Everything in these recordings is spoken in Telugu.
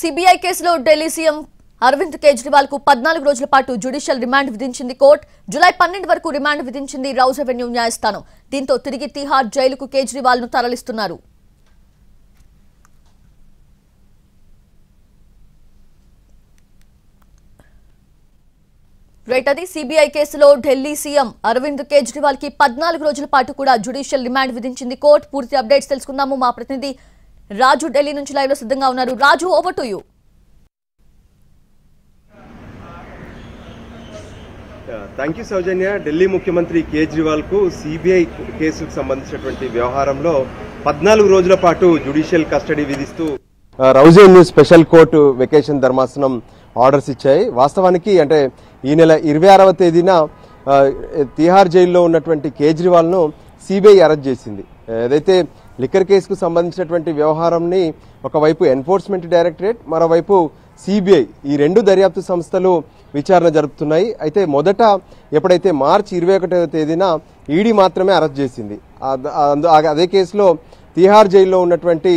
సిబిఐ కేసులో ఢిల్లీ సీఎం అరవింద్ కేజ్రీవాల్ కు 14 రోజుల పాటు జ్యుడిషియల్ రిమాండ్ విధించింది కోర్టు. జూలై 12 వరకు రిమాండ్ విధించింది రౌజ్ అవెన్యూ న్యాయస్థానం. దీంతో తిరిగి తిహార్ జైలుకు కేజ్రీవాల్ ను తరలిస్తున్నారు. అది సిబిఐ కేసులో ఢిల్లీ సీఎం అరవింద్ కేజ్రీవాల్ కి 14 రోజుల పాటు కూడా జ్యుడిషియల్ రిమాండ్ విధించింది కోర్టు. పూర్తి అప్డేట్స్ తెలుసుకుందాము. మా ప్రతినిధి రాజు ఢిల్లీ నుంచి లైవ్ లో సిద్ధంగా ఉన్నారు. Raju, over to you. Thank you Soujanya. Delhi ముఖ్యమంత్రి కేజ్రీవాల్ కు సిబిఐ కేసుకు సంబంధించినటువంటి వ్యవహారంలో 14 రోజుల పాటు జ్యుడిషియల్ కస్టడీ విధిస్తూ Rouse Avenue special court vacation ధర్మాసనం ఆర్డర్స్ ఇచ్చాయి. వాస్తవానికి అంటే ఈ నెల 26వ తేదీన తిహార్ జైల్లో ఉన్నటువంటి కేజ్రీవాల్ ను సిబిఐ అరెస్ట్ చేసింది. ఏదైతే లిక్కర్ కేసుకు సంబంధించినటువంటి వ్యవహారంని ఒకవైపు ఎన్ఫోర్స్మెంట్ డైరెక్టరేట్, మరోవైపు సిబిఐ ఈ రెండు దర్యాప్తు సంస్థలు విచారణ జరుపుతున్నాయి. అయితే మొదట ఎప్పుడైతే మార్చి 21వ తేదీన ఈడీ మాత్రమే అరెస్ట్ చేసింది. అదే కేసులో తిహార్ జైల్లో ఉన్నటువంటి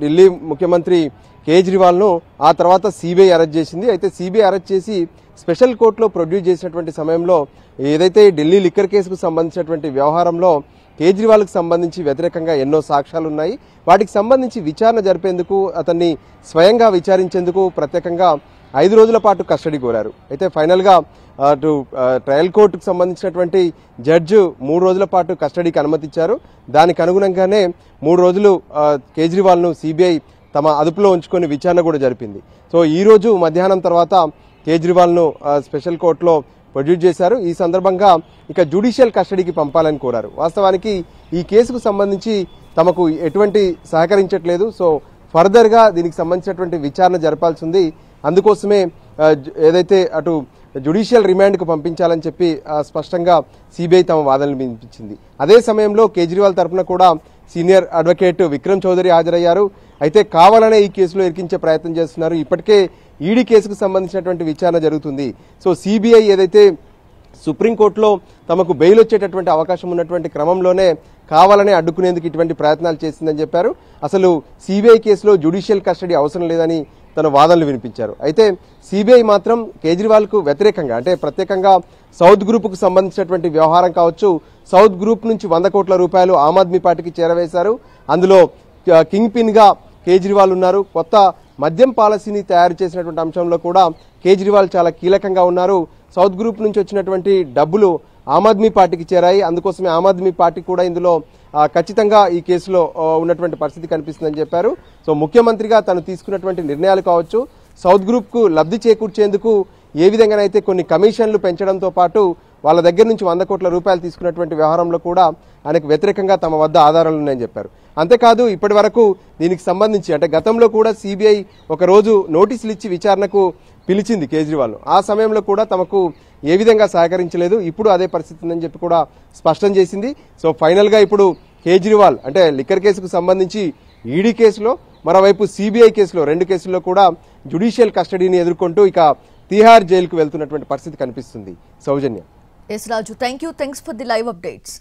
ఢిల్లీ ముఖ్యమంత్రి కేజ్రీవాల్ ను ఆ తర్వాత సిబిఐ అరెస్ట్ చేసింది. అయితే సిబిఐ అరెస్ట్ చేసి స్పెషల్ కోర్టులో ప్రొడ్యూస్ చేసినటువంటి సమయంలో ఏదైతే ఢిల్లీ లిక్కర్ కేసుకు సంబంధించినటువంటి వ్యవహారంలో కేజ్రీవాల్ కు సంబంధించి వ్యతిరేకంగా ఎన్నో సాక్ష్యాలు ఉన్నాయి. వాటికి సంబంధించి విచారణ జరిపేందుకు, అతన్ని స్వయంగా విచారించేందుకు ప్రత్యేకంగా 5 రోజుల పాటు కస్టడీ కోరారు. అయితే ఫైనల్ గా అటు ట్రయల్ కోర్టుకు సంబంధించినటువంటి జడ్జి 3 రోజుల పాటు కస్టడీకి అనుమతిచ్చారు. దానికి అనుగుణంగానే 3 రోజులు కేజ్రీవాల్ ను సిబిఐ తమ అదుపులో ఉంచుకొని విచారణ కూడా జరిపింది. సో ఈ రోజు మధ్యాహ్నం తర్వాత కేజ్రీవాల్ ను స్పెషల్ కోర్టులో ప్రొడ్యూస్ చేశారు. ఈ సందర్భంగా ఇక జ్యుడిషియల్ కస్టడీకి పంపాలని కోరారు. వాస్తవానికి ఈ కేసుకు సంబంధించి తమకు ఎటువంటి సహకరించట్లేదు. సో ఫర్దర్ గా దీనికి సంబంధించినటువంటి విచారణ జరపాల్సి ఉంది. అందుకోసమే ఏదైతే అటు జ్యుడిషియల్ రిమాండ్ కు పంపించాలని చెప్పి స్పష్టంగా సిబిఐ తమ వాదనలు వినిపించింది. అదే సమయంలో కేజ్రీవాల్ తరఫున కూడా సీనియర్ అడ్వకేట్ విక్రమ్ చౌదరి హాజరయ్యారు. అయితే కావాలనే ఈ కేసులో ఇరికించే ప్రయత్నం చేస్తున్నారు. ఇప్పటికే ఈడీ కేసుకు సంబంధించినటువంటి విచారణ జరుగుతుంది. సో సిబిఐ ఏదైతే సుప్రీంకోర్టులో తమకు బెయిల్ వచ్చేటటువంటి అవకాశం ఉన్నటువంటి క్రమంలోనే కావాలనే అడ్డుకునేందుకు ఇటువంటి ప్రయత్నాలు చేసిందని చెప్పారు. అసలు సిబిఐ కేసులో జ్యుడిషియల్ కస్టడీ అవసరం లేదని తన వాదనలు వినిపించారు. అయితే సిబిఐ మాత్రం కేజ్రీవాల్ కు వ్యతిరేకంగా, అంటే ప్రత్యేకంగా సౌత్ గ్రూప్ కు సంబంధించినటువంటి వ్యవహారం కావచ్చు, సౌత్ గ్రూప్ నుంచి 100 కోట్ల రూపాయలు ఆమ్ ఆద్మీ పార్టీకి చేరవేశారు. అందులో కింగ్ పిన్ గా కేజ్రీవాల్ ఉన్నారు. కొత్త మద్యం పాలసీని తయారు చేసినటువంటి అంశంలో కూడా కేజ్రీవాల్ చాలా కీలకంగా ఉన్నారు. సౌత్ గ్రూప్ నుంచి వచ్చినటువంటి డబ్బులు ఆమ్ ఆద్మీ పార్టీకి చేరాయి. అందుకోసమే ఆమ్ ఆద్మీ పార్టీ కూడా ఇందులో ఖచ్చితంగా ఈ కేసులో ఉన్నటువంటి పరిస్థితి కనిపిస్తుందని చెప్పారు. సో ముఖ్యమంత్రిగా తను తీసుకున్నటువంటి నిర్ణయాలు కావచ్చు, సౌత్ గ్రూప్ కు లబ్ధి చేకూర్చేందుకు ఏ విధంగానైతే కొన్ని కమిషన్లు పెంచడంతో పాటు వాళ్ళ దగ్గర నుంచి 100 కోట్ల రూపాయలు తీసుకున్నటువంటి వ్యవహారంలో కూడా ఆయనకు వ్యతిరేకంగా తమ వద్ద ఆధారాలు ఉన్నాయని చెప్పారు. అంతేకాదు ఇప్పటి వరకు దీనికి సంబంధించి అంటే గతంలో కూడా సిబిఐ ఒక రోజు నోటీసులు ఇచ్చి విచారణకు పిలిచింది కేజ్రీవాల్. ఆ సమయంలో కూడా తమకు ఏ విధంగా సహకరించలేదు. ఇప్పుడు అదే పరిస్థితి ఉందని చెప్పి కూడా స్పష్టం చేసింది. సో ఫైనల్ గా ఇప్పుడు కేజ్రీవాల్ అంటే లిక్కర్ కేసుకు సంబంధించి ఈడీ కేసులో, మరోవైపు సిబిఐ కేసులో, 2 కేసుల్లో కూడా జ్యుడిషియల్ కస్టడీని ఎదుర్కొంటూ ఇక తిహార్ జైలుకు వెళ్తున్నటువంటి పరిస్థితి కనిపిస్తుంది. Soujanya. Yes Raju, thank you. Thanks for the live updates.